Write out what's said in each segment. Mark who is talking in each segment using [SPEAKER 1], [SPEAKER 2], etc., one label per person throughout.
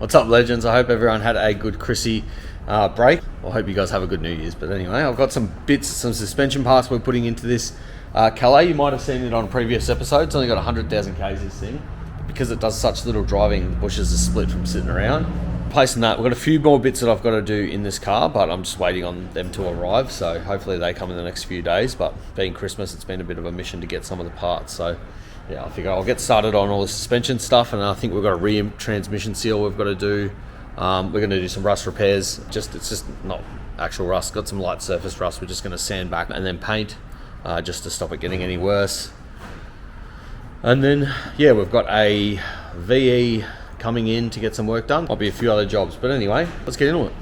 [SPEAKER 1] What's up, legends? I hope everyone had a good Chrissy break. I hope you guys have a good New Year's. But anyway, I've got some bits, some suspension parts we're putting into this Calais. You might have seen it on previous episodes. It's only got 100,000 Ks, this thing. Because it does such little driving, the bushes are split from sitting around. Placing that, we've got a few more bits that I've got to do in this car, but I'm just waiting on them to arrive. So hopefully they come in the next few days. But being Christmas, it's been a bit of a mission to get some of the parts. So yeah, I figure I'll get started on all the suspension stuff, and I think we've got a rear transmission seal we've got to do. We're going to do some rust repairs. It's just not actual rust. Got some light surface rust. We're just going to sand back and then paint, just to stop it getting any worse. And then yeah, we've got a VE coming in to get some work done. Might be a few other jobs, but anyway, let's get into it.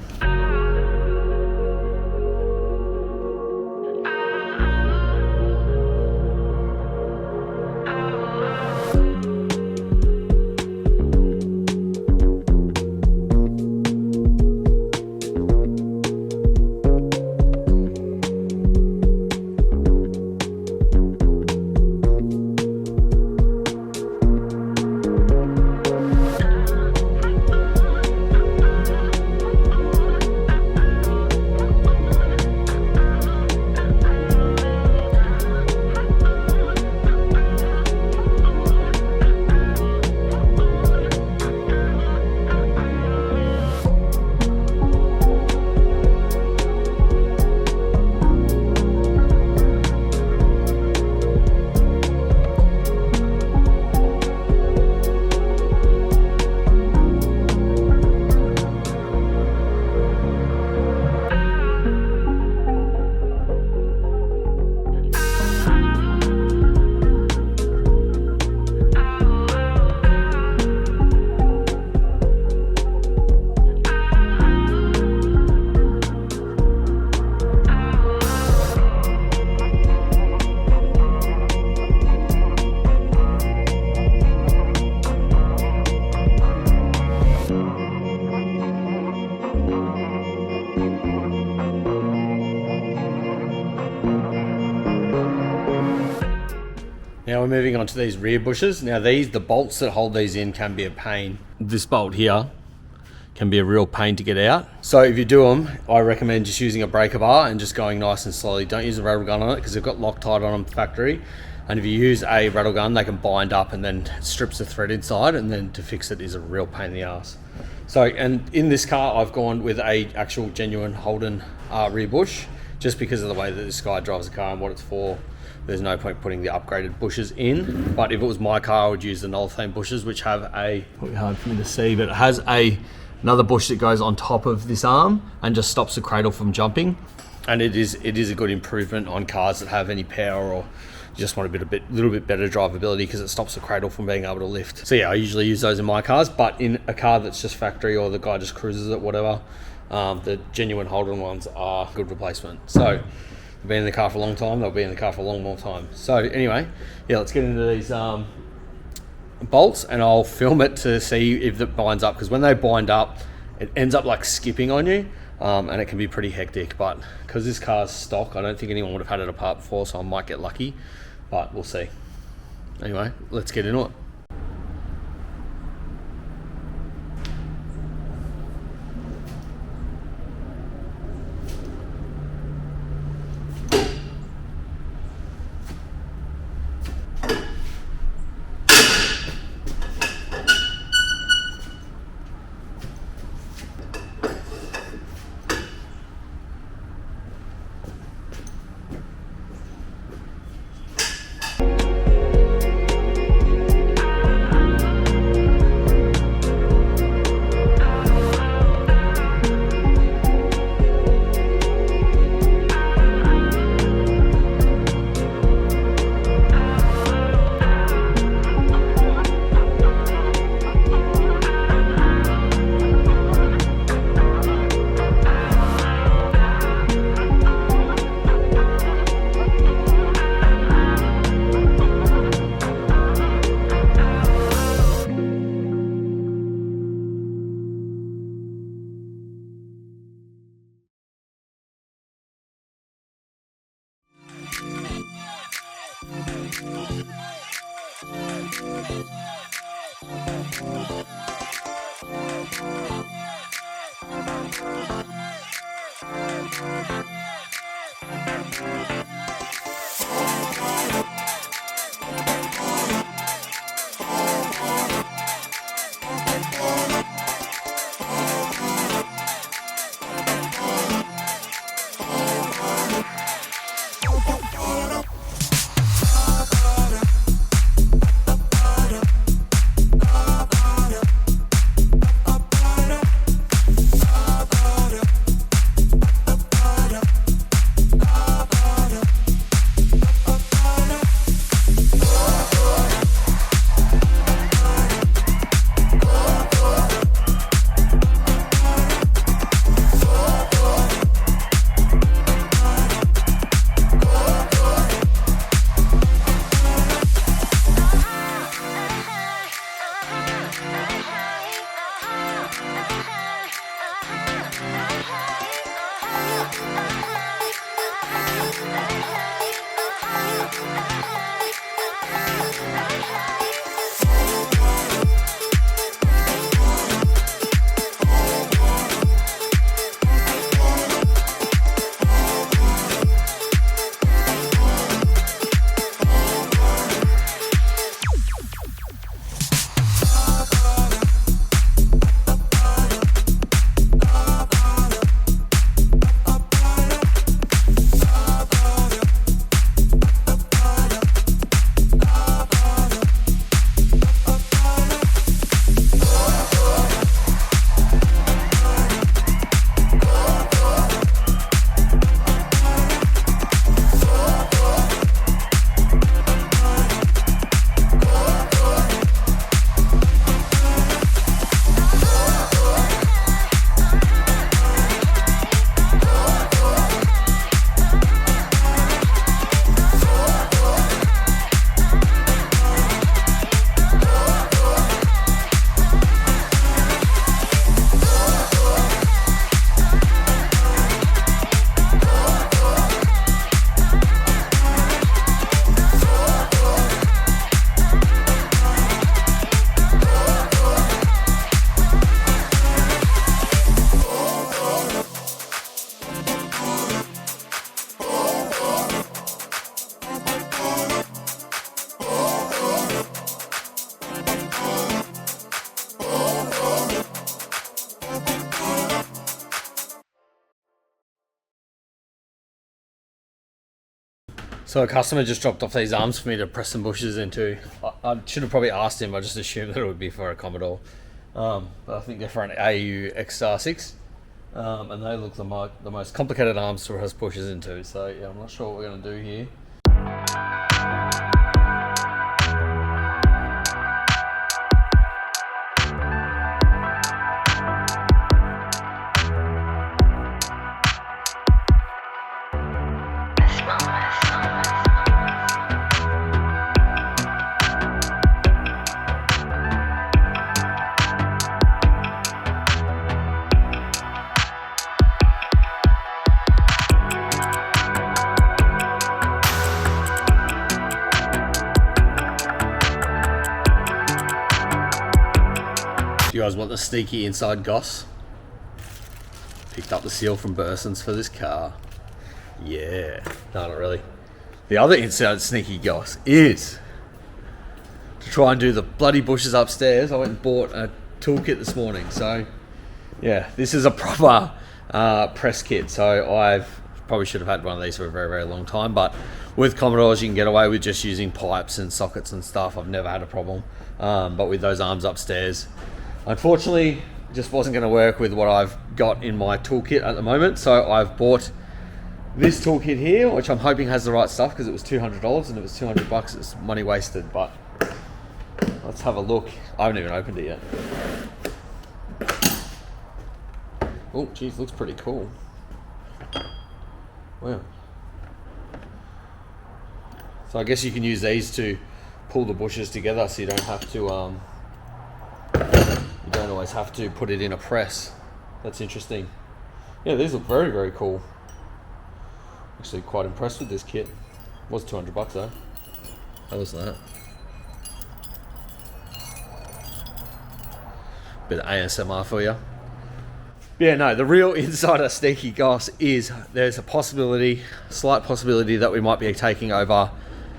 [SPEAKER 1] Now we're moving on to these rear bushes. Now the bolts that hold these in can be a pain. This bolt here can be a real pain to get out. So if you do them, I recommend just using a breaker bar and just going nice and slowly. Don't use a rattle gun on it because they've got Loctite on them factory. And if you use a rattle gun, they can bind up and then it strips the thread inside, and then to fix it is a real pain in the ass. So, and in this car, I've gone with a actual genuine Holden rear bush, just because of the way that this guy drives the car and what it's for. There's no point putting the upgraded bushes in, but if it was my car, I would use the Nolthane bushes, which have probably hard for me to see, but it has another bush that goes on top of this arm and just stops the cradle from jumping. And it is a good improvement on cars that have any power, or you just want a little bit better drivability, because it stops the cradle from being able to lift. So yeah, I usually use those in my cars, but in a car that's just factory or the guy just cruises it, whatever, the genuine Holden ones are a good replacement. So they've been in the car for a long time, they'll be in the car for a long more time. So anyway, yeah, let's get into these bolts, and I'll film it to see if it binds up, because when they bind up, it ends up like skipping on you, and it can be pretty hectic. But because this car's stock, I don't think anyone would have had it apart before, so I might get lucky, but we'll see. Anyway, let's get into it. So a customer just dropped off these arms for me to press some bushes into. I should have probably asked him, I just assumed that it would be for a Commodore. But I think they're for an AU XR6. And they look the most complicated arms to press bushes into. So yeah, I'm not sure what we're going to do here. You guys want the sneaky inside goss? Picked up the seal from Burson's for this car. Yeah, no, not really. The other inside sneaky goss is to try and do the bloody bushes upstairs. I went and bought a toolkit this morning. So yeah, this is a proper press kit. So I've probably should have had one of these for a very, very long time, but with Commodores you can get away with just using pipes and sockets and stuff. I've never had a problem. But with those arms upstairs, unfortunately, it just wasn't going to work with what I've got in my toolkit at the moment. So I've bought this toolkit here, which I'm hoping has the right stuff because it was $200, and if it's $200, it's money wasted. But let's have a look. I haven't even opened it yet. Oh, geez, looks pretty cool. Wow. So I guess you can use these to pull the bushes together, so you don't have to you don't always have to put it in a press. That's interesting. Yeah, these look very, very cool. Actually quite impressed with this kit. It was $200 though. How was that? Bit of ASMR for you. But yeah, no, the real insider sneaky goss is there's a possibility, slight possibility that we might be taking over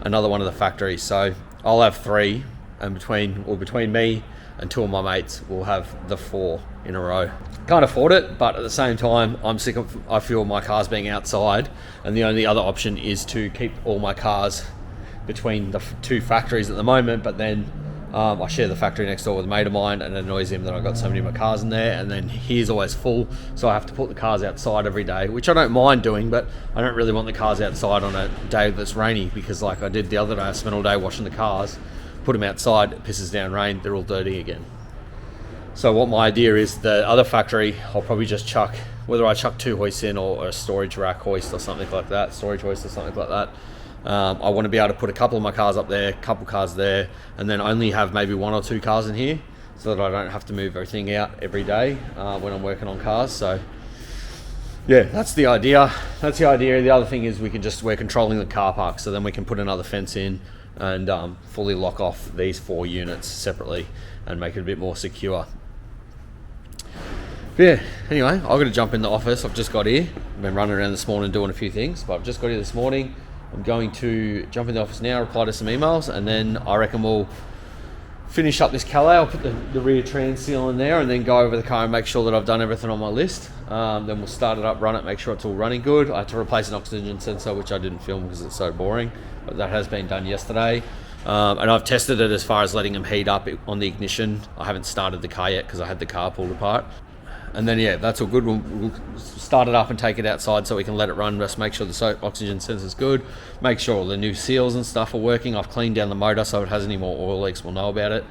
[SPEAKER 1] another one of the factories. So I'll have 3, and between me and 2 of my mates, we'll have the 4 in a row. Can't afford it, but at the same time, I feel my cars being outside, and the only other option is to keep all my cars between the 2 factories at the moment, but then I share the factory next door with a mate of mine, and it annoys him that I've got so many of my cars in there, and then he's always full, so I have to put the cars outside every day, which I don't mind doing, but I don't really want the cars outside on a day that's rainy, because like I did the other day, I spent all day washing the cars, put them outside, it pisses down rain, they're all dirty again. So what my idea is, the other factory, I'll probably just chuck, whether I chuck 2 hoists in or a storage rack hoist or something like that, storage hoist or something like that. I want to be able to put a couple of my cars up there, a couple cars there, and then only have maybe 1 or 2 cars in here, so that I don't have to move everything out every day when I'm working on cars. So yeah, that's the idea. The other thing is we're controlling the car park, so then we can put another fence in and fully lock off these 4 units separately and make it a bit more secure. But yeah, anyway, I've got to jump in the office. I've just got here. I've been running around this morning doing a few things, but I've just got here this morning. I'm going to jump in the office now, reply to some emails, and then I reckon we'll finish up this Calais. I'll put the rear trans seal in there and then go over the car and make sure that I've done everything on my list. Then we'll start it up, run it, make sure it's all running good. I had to replace an oxygen sensor, which I didn't film because it's so boring, but that has been done yesterday. And I've tested it as far as letting them heat up on the ignition. I haven't started the car yet because I had the car pulled apart. And then yeah, that's all good. We'll start it up and take it outside so we can let it run. Just make sure the oxygen sensor's good. Make sure all the new seals and stuff are working. I've cleaned down the motor, so if it has any more oil leaks, we'll know about it.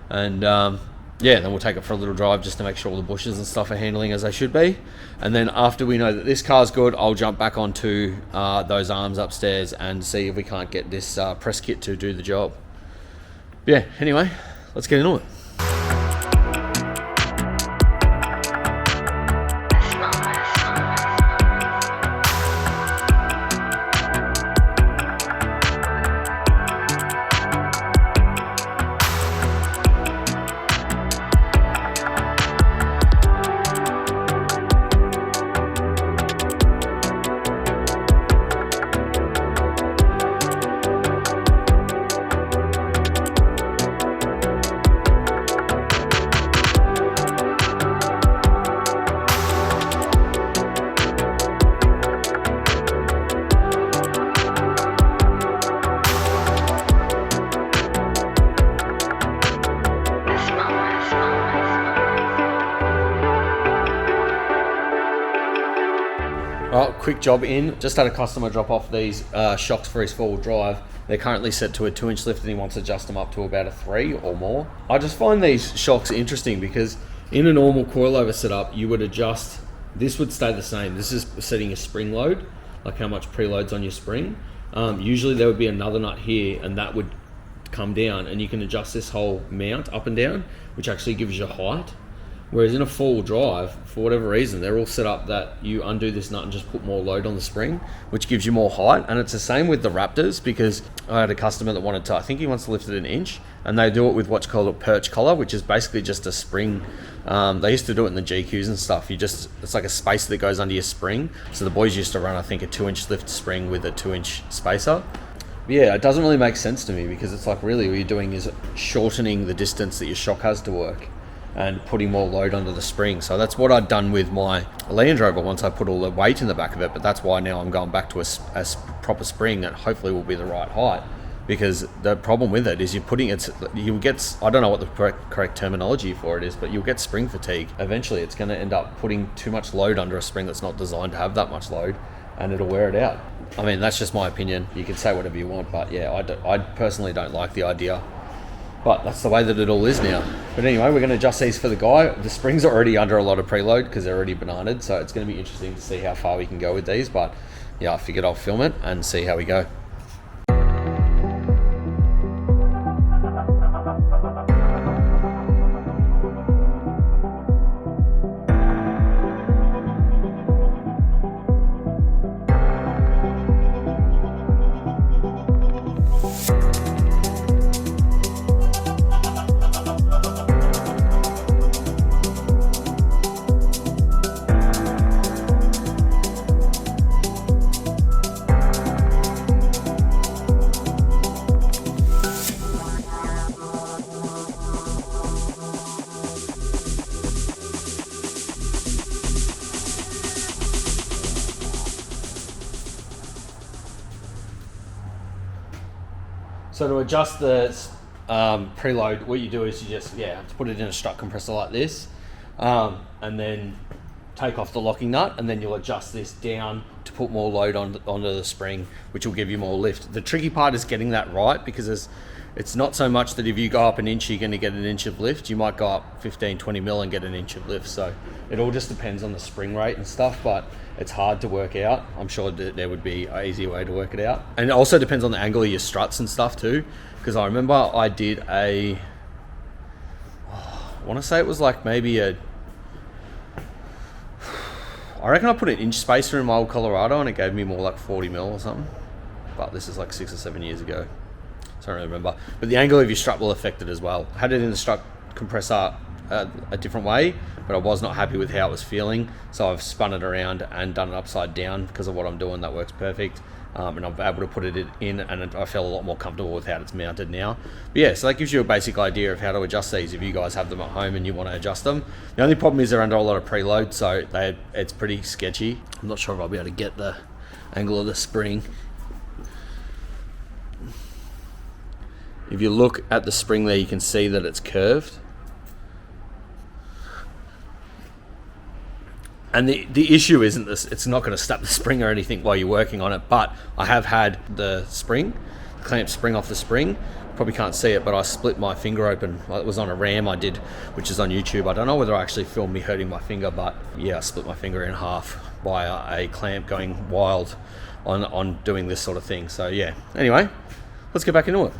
[SPEAKER 1] And yeah, then we'll take it for a little drive just to make sure all the bushes and stuff are handling as they should be. And then after we know that this car's good, I'll jump back onto those arms upstairs and see if we can't get this press kit to do the job. Yeah, anyway, let's get into it. Well, quick job in. Just had a customer drop off these shocks for his 4-wheel drive. They're currently set to a 2-inch lift and he wants to adjust them up to about a 3 or more. I just find these shocks interesting because in a normal coilover setup, you would adjust, this would stay the same. This is setting a spring load, like how much preload's on your spring. Usually there would be another nut here and that would come down and you can adjust this whole mount up and down, which actually gives you height. Whereas in a 4-wheel drive, for whatever reason, they're all set up that you undo this nut and just put more load on the spring, which gives you more height. And it's the same with the Raptors, because I had a customer that wanted to, I think he wants to lift it an inch, and they do it with what's called a perch collar, which is basically just a spring. They used to do it in the GQs and stuff. It's like a spacer that goes under your spring. So the boys used to run, I think, a 2-inch lift spring with a 2-inch spacer. But yeah, it doesn't really make sense to me because it's like really what you're doing is shortening the distance that your shock has to work and putting more load under the spring. So that's what I'd done with my Land Rover once I put all the weight in the back of it, but that's why now I'm going back to a proper spring that hopefully will be the right height, because the problem with it is you'll get, I don't know what the correct terminology for it is, but you'll get spring fatigue. Eventually it's going to end up putting too much load under a spring that's not designed to have that much load, and it'll wear it out. I mean, that's just my opinion. You can say whatever you want, but yeah, I personally don't like the idea. But that's the way that it all is now. But anyway, we're going to adjust these for the guy. The springs are already under a lot of preload because they're already bananaed, so it's going to be interesting to see how far we can go with these. But yeah, I figured I'll film it and see how we go. So to adjust the preload, what you do is you just have to put it in a strut compressor like this, and then take off the locking nut, and then you'll adjust this down to put more load onto the spring, which will give you more lift. The tricky part is getting that right, because it's not so much that if you go up an inch, you're going to get an inch of lift. You might go up 15, 20 mil and get an inch of lift. So it all just depends on the spring rate and stuff, but it's hard to work out. I'm sure that there would be an easier way to work it out. And it also depends on the angle of your struts and stuff too, because I remember I did I want to say it was like maybe I reckon I put an inch spacer in my old Colorado and it gave me more like 40 mil or something. But this is like 6 or 7 years ago. So I don't really remember. But the angle of your strut will affect it as well. I had it in the strut compressor a different way, but I was not happy with how it was feeling. So I've spun it around and done it upside down because of what I'm doing. That works perfect. And I'm able to put it in, and I feel a lot more comfortable with how it's mounted now. But yeah, so that gives you a basic idea of how to adjust these if you guys have them at home and you want to adjust them. The only problem is they're under a lot of preload, so it's pretty sketchy. I'm not sure if I'll be able to get the angle of the spring. If you look at the spring there, you can see that it's curved. And the issue isn't this, it's not going to snap the spring or anything while you're working on it, but I have had the clamp spring off the spring. Probably can't see it, but I split my finger open. It was on a ram I did, which is on YouTube. I don't know whether I actually filmed me hurting my finger, but yeah, I split my finger in half by a clamp going wild on doing this sort of thing. So yeah, anyway, let's get back into it.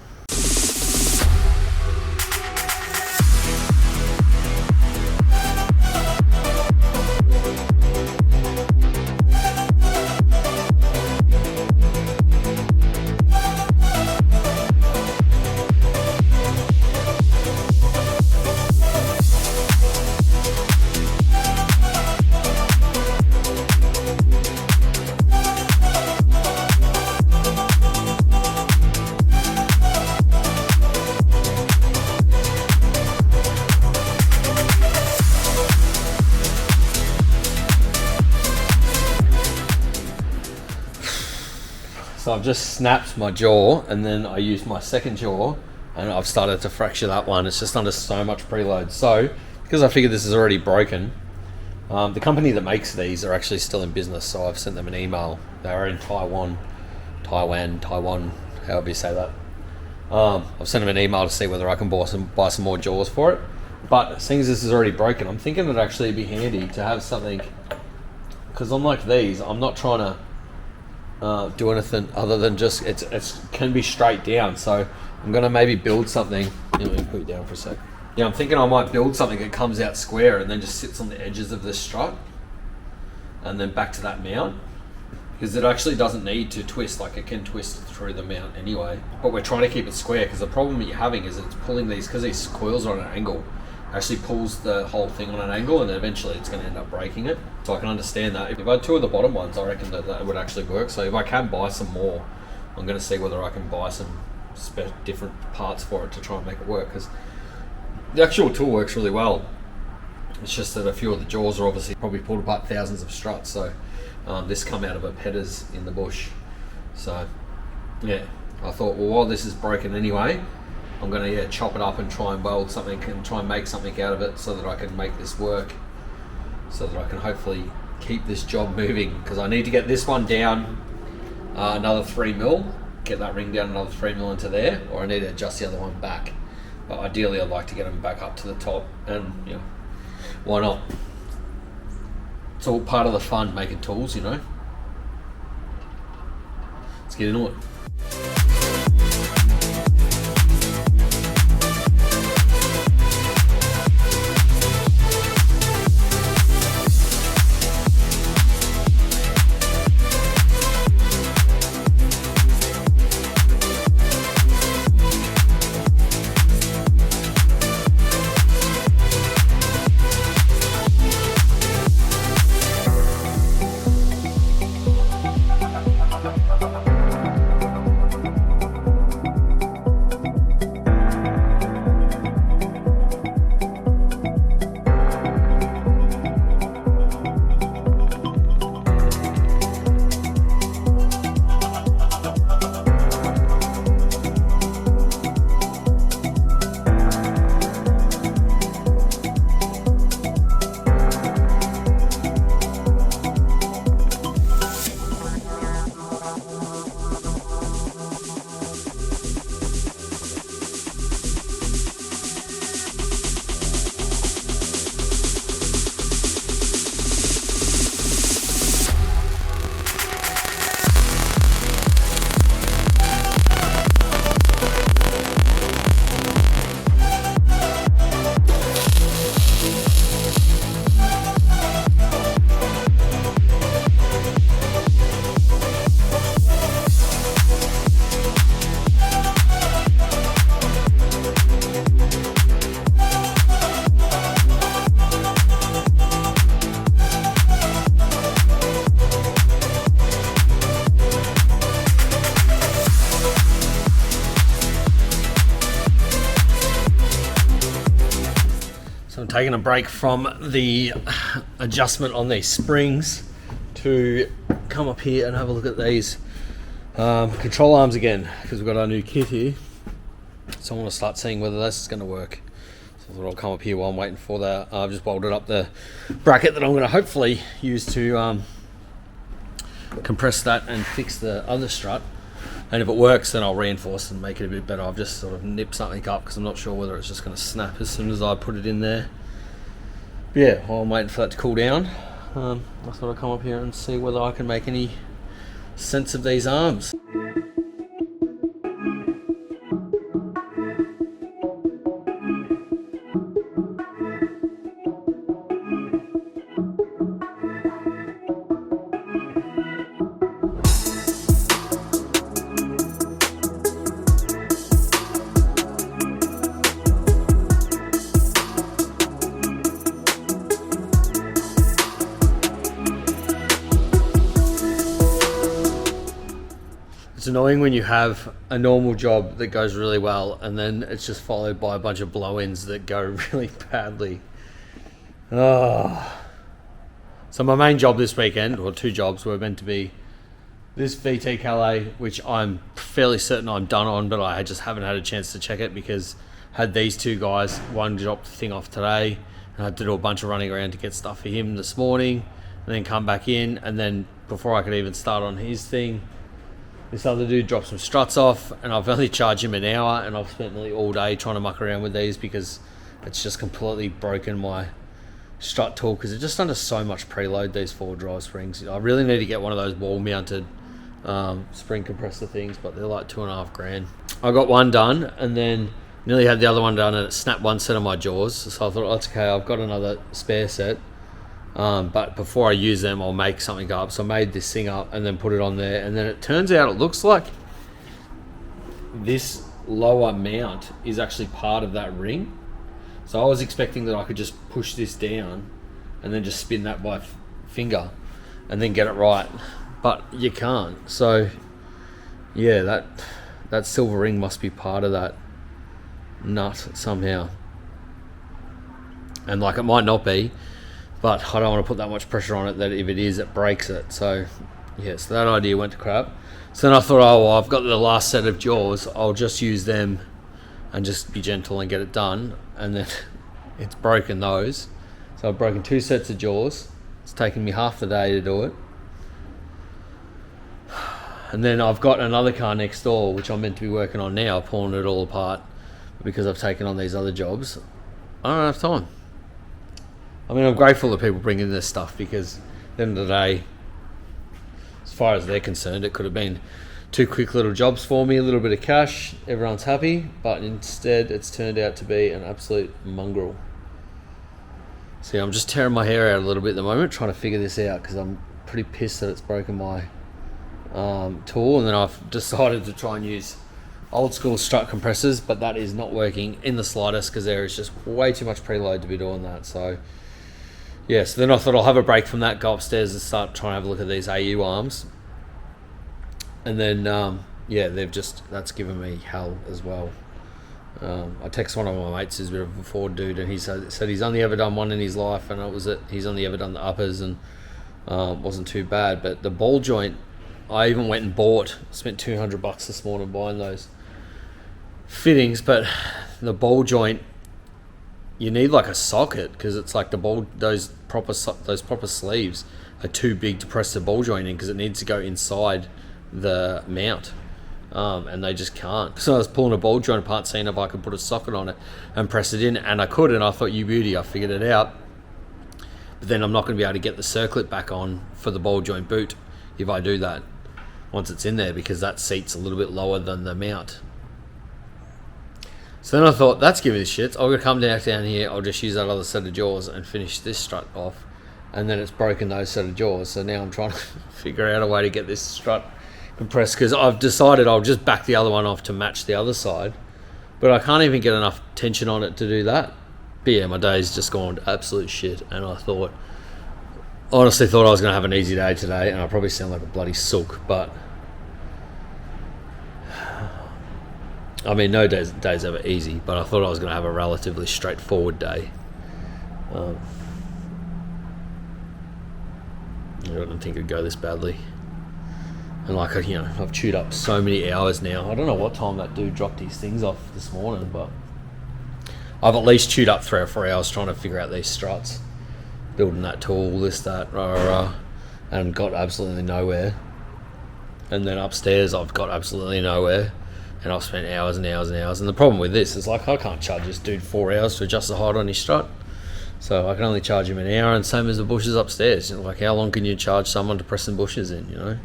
[SPEAKER 1] So I've just snapped my jaw, and then I used my second jaw, and I've started to fracture that one. It's just under so much preload. So because I figured this is already broken, the company that makes these are actually still in business, so I've sent them an email. They're in Taiwan, however you say that. I've sent them an email to see whether I can buy some more jaws for it. But seeing as this is already broken, I'm thinking it'd actually be handy to have something, because unlike these, I'm not trying to do anything other than just it can be straight down. So I'm gonna maybe build something. Let me put it down for a sec. Yeah, I'm thinking I might build something that comes out square and then just sits on the edges of this strut and then back to that mount, because it actually doesn't need to twist. Like, it can twist through the mount anyway, but we're trying to keep it square, because the problem that you're having is it's pulling these, because these coils are on an angle, actually pulls the whole thing on an angle, and then eventually it's going to end up breaking it. So I can understand that. If I had two of the bottom ones, I reckon that would actually work. So if I can buy some more, I'm going to see whether I can buy some different parts for it to try and make it work, because the actual tool works really well. It's just that a few of the jaws are obviously probably pulled apart thousands of struts. So this come out of a Petters in the bush. So yeah, I thought, well, while this is broken anyway, I'm going to chop it up and try and weld something and try and make something out of it, so that I can make this work, so that I can hopefully keep this job moving, because I need to get this one down another 3 mil, get that ring down another 3 mil into there, or I need to adjust the other one back. But ideally I'd like to get them back up to the top, and why not? It's all part of the fun, making tools, Let's get into it. taking a break from the adjustment on these springs to come up here and have a look at these control arms again, because we've got our new kit here. So I want to start seeing whether this is going to work. So I thought I'll come up here while I'm waiting for that. I've just bolted up the bracket that I'm going to hopefully use to compress that and fix the other strut. And if it works, then I'll reinforce and make it a bit better. I've just sort of nipped something up because I'm not sure whether it's just going to snap as soon as I put it in there. But yeah, while I'm waiting for that to cool down, I thought I'd come up here and see whether I can make any sense of these arms. It's annoying when you have a normal job that goes really well and then it's just followed by a bunch of blow-ins that go really badly. Oh. So my main job this weekend, or two jobs, were meant to be this VT Calais, which I'm fairly certain I'm done on, but I just haven't had a chance to check it because I had these two guys. One dropped the thing off today and I had to do a bunch of running around to get stuff for him this morning and then come back in, and then before I could even start on his thing, this other dude dropped some struts off, and I've only charged him an hour, and I've spent nearly all day trying to muck around with these because it's just completely broken my strut tool because it's just under so much preload, these forward drive springs. I really need to get one of those wall mounted spring compressor things, but they're like $2.5 grand. I got one done and then nearly had the other one done, and it snapped one set of my jaws, so I thought, oh, that's okay, I've got another spare set. But before I use them, I'll make something up. So I made this thing up and then put it on there, and then it turns out it looks like this lower mount is actually part of that ring. So I was expecting that I could just push this down and then just spin that by finger and then get it right, but you can't. So yeah, that silver ring must be part of that nut somehow, and like it might not be, but I don't want to put that much pressure on it that if it is, it breaks it. So yeah, so that idea went to crap. So then I thought, oh, well, I've got the last set of jaws, I'll just use them and just be gentle and get it done. And then it's broken those. So I've broken two sets of jaws. It's taken me half the day to do it. And then I've got another car next door, which I'm meant to be working on now, pulling it all apart. But because I've taken on these other jobs, I don't have time. I mean, I'm grateful that people bring in this stuff because at the end of the day, as far as they're concerned, it could have been two quick little jobs for me, a little bit of cash, everyone's happy, but instead it's turned out to be an absolute mongrel. See, I'm just tearing my hair out a little bit at the moment, trying to figure this out because I'm pretty pissed that it's broken my tool, and then I've decided to try and use old school strut compressors, but that is not working in the slightest because there is just way too much preload to be doing that. So yeah, so then I thought I'll have a break from that, go upstairs and start trying to have a look at these AU arms. And then, yeah, that's given me hell as well. I text one of my mates who's a bit of a Ford dude, and he said he's only ever done one in his life, and he's only ever done the uppers, and wasn't too bad. But the ball joint, I even went and spent $200 this morning buying those fittings, but the ball joint, you need like a socket because it's like those proper sleeves are too big to press the ball joint in because it needs to go inside the mount, and they just can't. So I was pulling a ball joint apart, seeing if I could put a socket on it and press it in, and I could, and I thought, you beauty, I figured it out. But then I'm not going to be able to get the circlip back on for the ball joint boot if I do that once it's in there, because that seat's a little bit lower than the mount. So then I thought, that's giving a shit. I'm going to come down here, I'll just use that other set of jaws and finish this strut off. And then it's broken those set of jaws. So now I'm trying to figure out a way to get this strut compressed, because I've decided I'll just back the other one off to match the other side. But I can't even get enough tension on it to do that. But yeah, my day's just gone to absolute shit. And I honestly thought I was going to have an easy day today. And I probably sound like a bloody sook, but I mean, no day's ever easy, but I thought I was going to have a relatively straightforward day. I don't think it'd go this badly. And like, you know, I've chewed up so many hours now. I don't know what time that dude dropped his things off this morning, but I've at least chewed up 3 or 4 hours trying to figure out these struts, building that tool, this, that, and got absolutely nowhere. And then upstairs I've got absolutely nowhere, and I've spent hours and hours and hours. And the problem with this is, like, I can't charge this dude 4 hours to adjust the height on his strut, so I can only charge him an hour. And same as the bushes upstairs, you know, like, how long can you charge someone to press some bushes in, you know?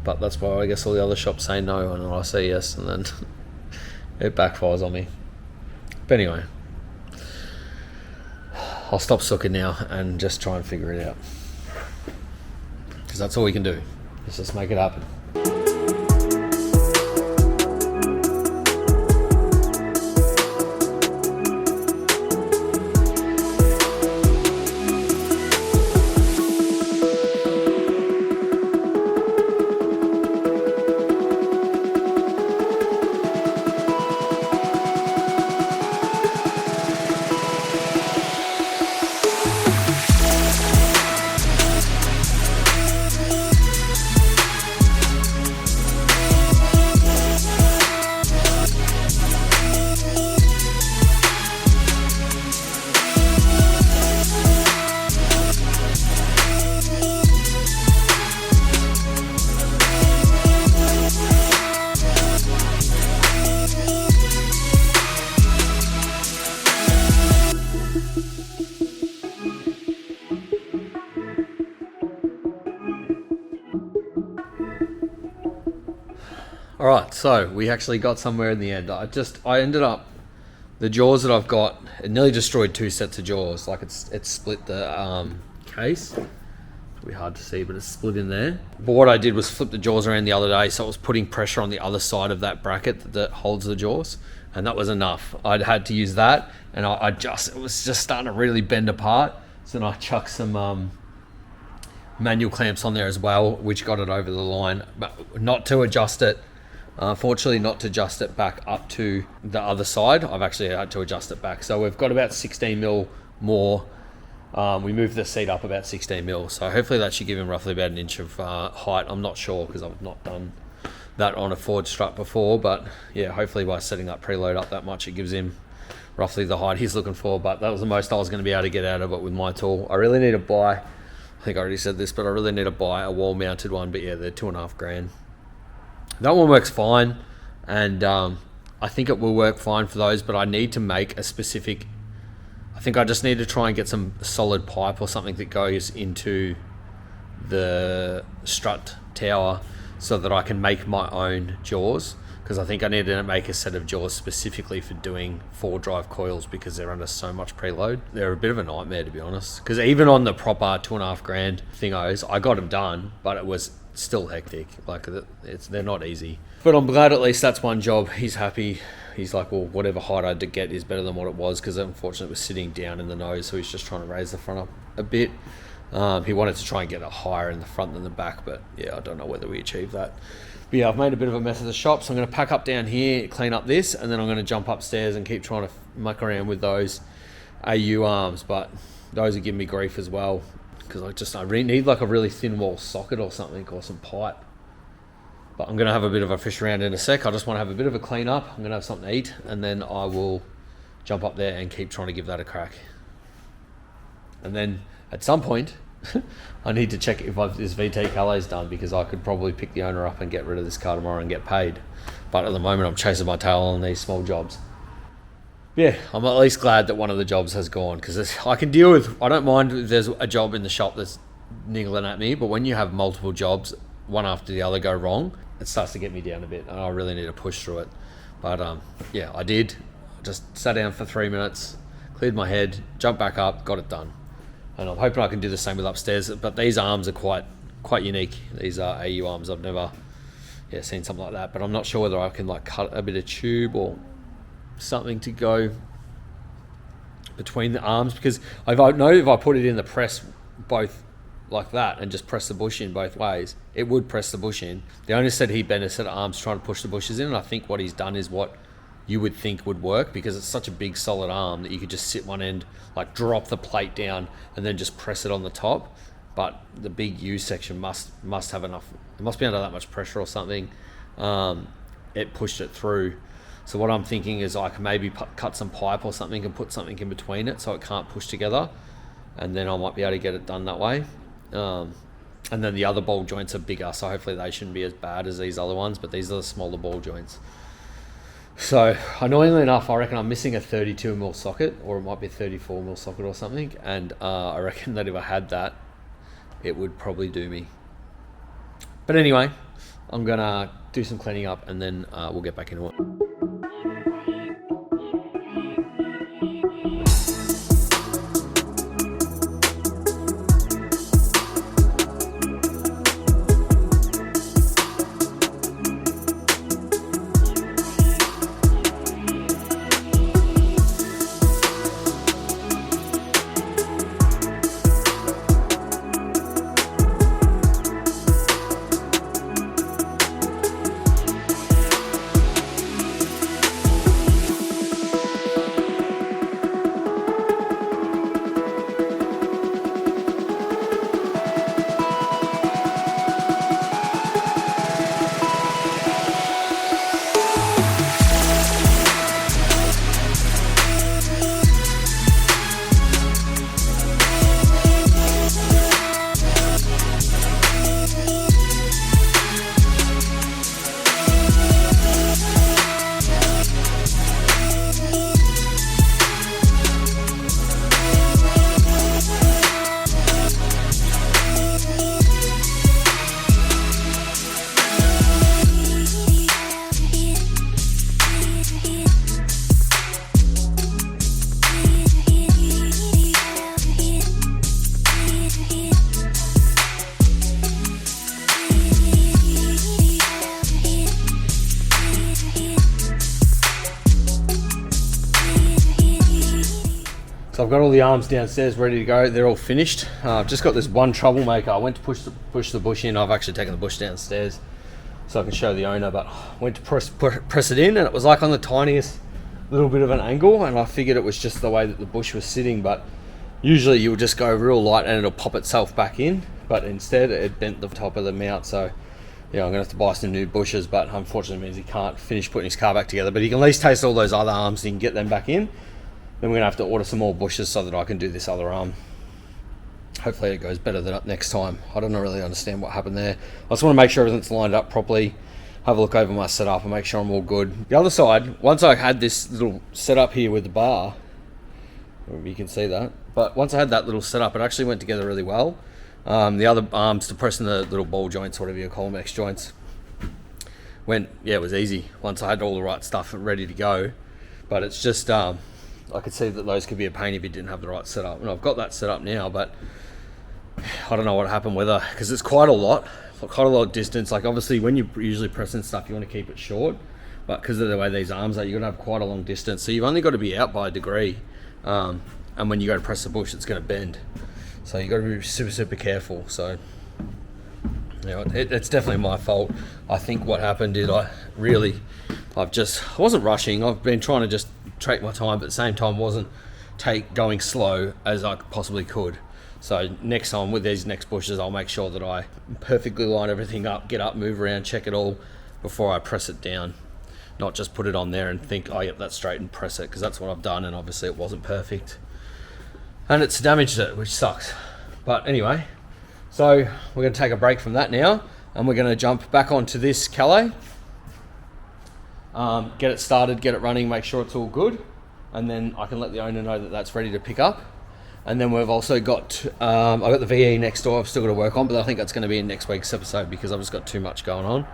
[SPEAKER 1] But that's why I guess all the other shops say no and I say yes, and then it backfires on me. But anyway, I'll stop sucking now and just try and figure it out, because that's all we can do. Let's just make it happen. Alright, so we actually got somewhere in the end. I ended up, the jaws that I've got, it nearly destroyed 2 sets of jaws. Like, it split the case. It's really hard to see, but it's split in there. But what I did was flip the jaws around the other day, so it was putting pressure on the other side of that bracket that holds the jaws, and that was enough. I'd had to use that, and it was just starting to really bend apart. So then I chucked some manual clamps on there as well, which got it over the line, but not to adjust it. Fortunately, not to adjust it back up to the other side. I've actually had to adjust it back. So we've got about 16 mil more. We moved the seat up about 16 mil. So hopefully that should give him roughly about an inch of height. I'm not sure, because I've not done that on a Ford strut before. But yeah, hopefully by setting that preload up that much, it gives him roughly the height he's looking for. But that was the most I was going to be able to get out of it with my tool. I really need to buy, I think I already said this, but I really need to buy a wall mounted one. But yeah, they're $2.5 grand. That one works fine, and I think it will work fine for those, but I need to make a specific, I think I just need to try and get some solid pipe or something that goes into the strut tower so that I can make my own jaws, because I think I need to make a set of jaws specifically for doing 4-drive coils, because they're under so much preload. They're a bit of a nightmare, to be honest, because even on the proper $2.5 grand thingos, I got them done, but it was still hectic. Like, they're not easy. But I'm glad at least that's one job. He's happy. He's like, well, whatever height I had to get is better than what it was, because unfortunately it was sitting down in the nose, so he's just trying to raise the front up a bit. He wanted to try and get it higher in the front than the back, but yeah, I don't know whether we achieve that. But yeah, I've made a bit of a mess of the shop, so I'm going to pack up down here, clean up this, and then I'm going to jump upstairs and keep trying to muck around with those AU arms. But those are giving me grief as well, because I really need like a really thin wall socket or something, or some pipe. But I'm going to have a bit of a fish around in a sec. I just want to have a bit of a clean up. I'm going to have something to eat, and then I will jump up there and keep trying to give that a crack. And then at some point, I need to check if this VT Calais done, because I could probably pick the owner up and get rid of this car tomorrow and get paid. But at the moment, I'm chasing my tail on these small jobs. Yeah, I'm at least glad that one of the jobs has gone, because I can deal with, I don't mind if there's a job in the shop that's niggling at me, but when you have multiple jobs, one after the other, go wrong, it starts to get me down a bit, and I really need to push through it. But yeah, I did. Just sat down for 3 minutes, cleared my head, jumped back up, got it done. And I'm hoping I can do the same with upstairs, but these arms are quite unique. These are AU arms. I've never seen something like that, but I'm not sure whether I can like cut a bit of tube or something to go between the arms, because I know if I put it in the press both like that and just press the bush in both ways, it would press the bush in. The owner said he bent a set of arms trying to push the bushes in, and I think what he's done is what you would think would work, because it's such a big solid arm that you could just sit one end, like drop the plate down and then just press it on the top. But the big U section must have enough, it must be under that much pressure or something. It pushed it through. So what I'm thinking is I can maybe cut some pipe or something and put something in between it so it can't push together, and then I might be able to get it done that way. And then the other ball joints are bigger, so hopefully they shouldn't be as bad as these other ones, but these are the smaller ball joints. So annoyingly enough, I reckon I'm missing a 32mm socket, or it might be a 34mm socket or something, and I reckon that if I had that, it would probably do me. But anyway, I'm gonna do some cleaning up and then we'll get back into it. So I've got all the arms downstairs ready to go. They're all finished. I've just got this one troublemaker. I went to push the bush in. I've actually taken the bush downstairs so I can show the owner, but I went to press it in, and it was like on the tiniest little bit of an angle, and I figured it was just the way that the bush was sitting, but usually you'll just go real light and it'll pop itself back in, but instead it bent the top of the mount. So yeah, I'm gonna have to buy some new bushes, but unfortunately it means he can't finish putting his car back together, but he can at least taste all those other arms and he can get them back in. Then we're gonna have to order some more bushes so that I can do this other arm. Hopefully it goes better than next time. I don't really understand what happened there. I just want to make sure everything's lined up properly, have a look over my setup and make sure I'm all good. The other side, once I had this little setup here with the bar, you can see that, but once I had that little setup, it actually went together really well. The other arms to press in the little ball joints, whatever you call them, X joints, it was easy once I had all the right stuff ready to go. But it's just, I could see that those could be a pain if you didn't have the right setup, and I've got that set up now, but I don't know what happened with her, because it's quite a lot of distance. Like obviously when you're usually pressing stuff, you want to keep it short, but because of the way these arms are, you're gonna have quite a long distance, so you've only got to be out by a degree, and when you go to press the bush, it's going to bend, so you got to be super careful. So you know, it's definitely my fault. I think what happened is I wasn't rushing. I've been trying to just take my time, but at the same time wasn't going slow as I possibly could. So next time with these next bushes, I'll make sure that I perfectly line everything up, get up, move around, check it all before I press it down. Not just put it on there and think, oh yep, that's straight, and press it, because that's what I've done, and obviously it wasn't perfect. And it's damaged it, which sucks. But anyway, so we're going to take a break from that now, and we're going to jump back onto this Calais. Get it started, get it running, make sure it's all good, and then I can let the owner know that that's ready to pick up. And then we've also got, I've got the VE next door I've still got to work on, but I think that's going to be in next week's episode because I've just got too much going on.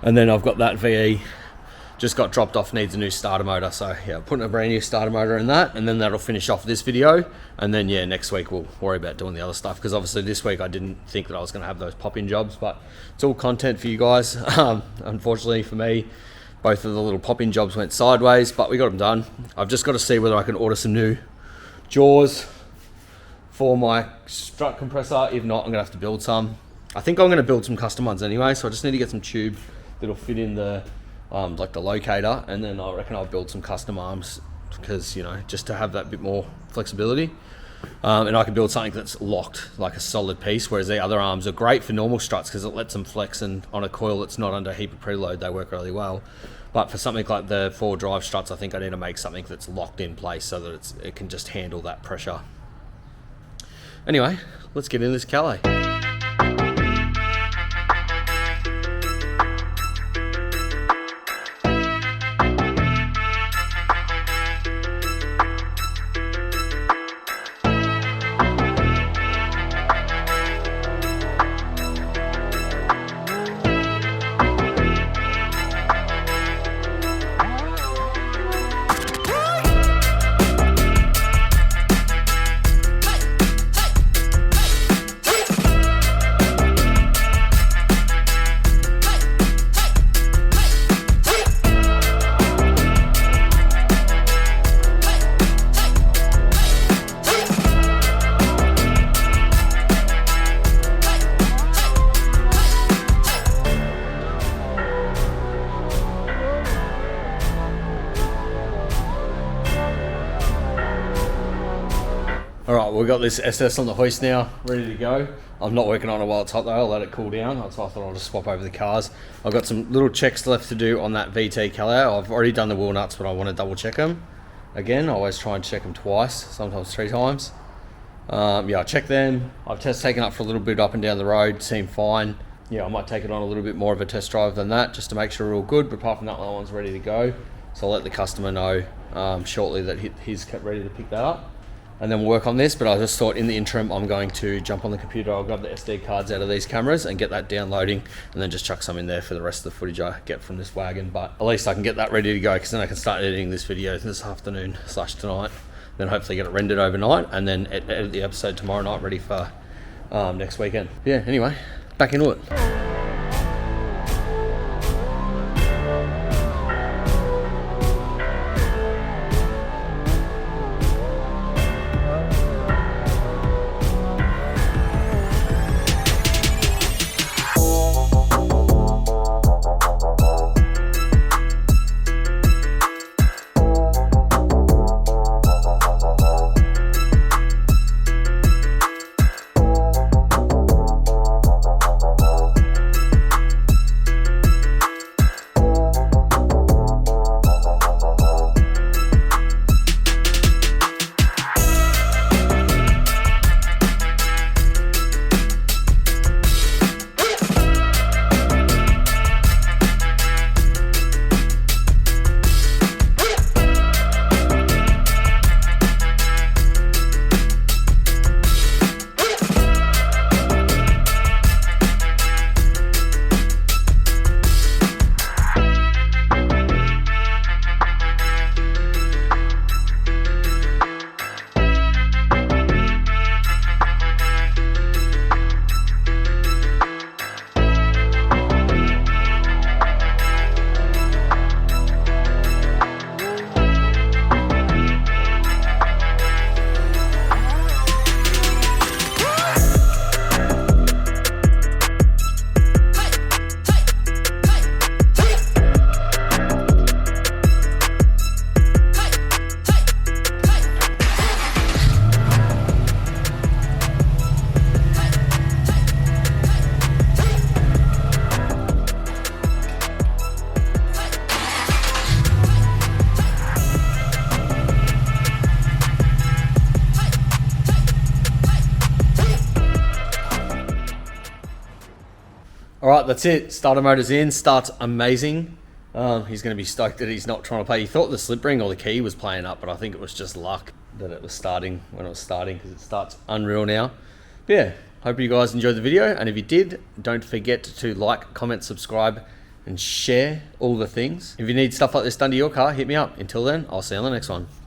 [SPEAKER 1] And then I've got that VE just got dropped off, needs a new starter motor, so yeah, putting a brand new starter motor in that, and then that'll finish off this video. And then yeah, next week we'll worry about doing the other stuff, because obviously this week I didn't think that I was going to have those pop-in jobs, but it's all content for you guys. Unfortunately for me, both of the little pop-in jobs went sideways, but we got them done. I've just got to see whether I can order some new jaws for my strut compressor. If not, I'm gonna have to build some. I think I'm gonna build some custom ones anyway, so I just need to get some tube that'll fit in the like the locator, and then I reckon I'll build some custom arms because, you know, just to have that bit more flexibility. And I can build something that's locked, like a solid piece, whereas the other arms are great for normal struts because it lets them flex, and on a coil that's not under a heap of preload, they work really well. But for something like the 4-drive struts, I think I need to make something that's locked in place so that it can just handle that pressure. Anyway, let's get into this Calais. Alright, we've got this SS on the hoist now, ready to go. I'm not working on it while it's hot though, I'll let it cool down. So I thought I'll just swap over the cars. I've got some little checks left to do on that VT Calais. I've already done the wheel nuts, but I want to double check them. Again, I always try and check them twice, sometimes 3 times. Yeah, I checked them. I've taken up for a little bit up and down the road, seem fine. Yeah, I might take it on a little bit more of a test drive than that, just to make sure we're all good, but apart from that, that one's ready to go. So I'll let the customer know shortly that he's ready to pick that up. And then we'll work on this, but I just thought in the interim I'm going to jump on the computer, I'll grab the SD cards out of these cameras and get that downloading, and then just chuck some in there for the rest of the footage I get from this wagon. But at least I can get that ready to go, because then I can start editing this video this afternoon / tonight, then hopefully get it rendered overnight, and then edit the episode tomorrow night ready for next weekend. Yeah, anyway, back into it. All right, that's it. Starter motor's in, starts amazing. He's going to be stoked that he's not trying to play. He thought the slip ring or the key was playing up, but I think it was just luck that it was starting when it was starting, because it starts unreal now. But yeah, hope you guys enjoyed the video, and if you did, don't forget to like, comment, subscribe, and share all the things. If you need stuff like this done to your car, hit me up. Until then, I'll see you on the next one.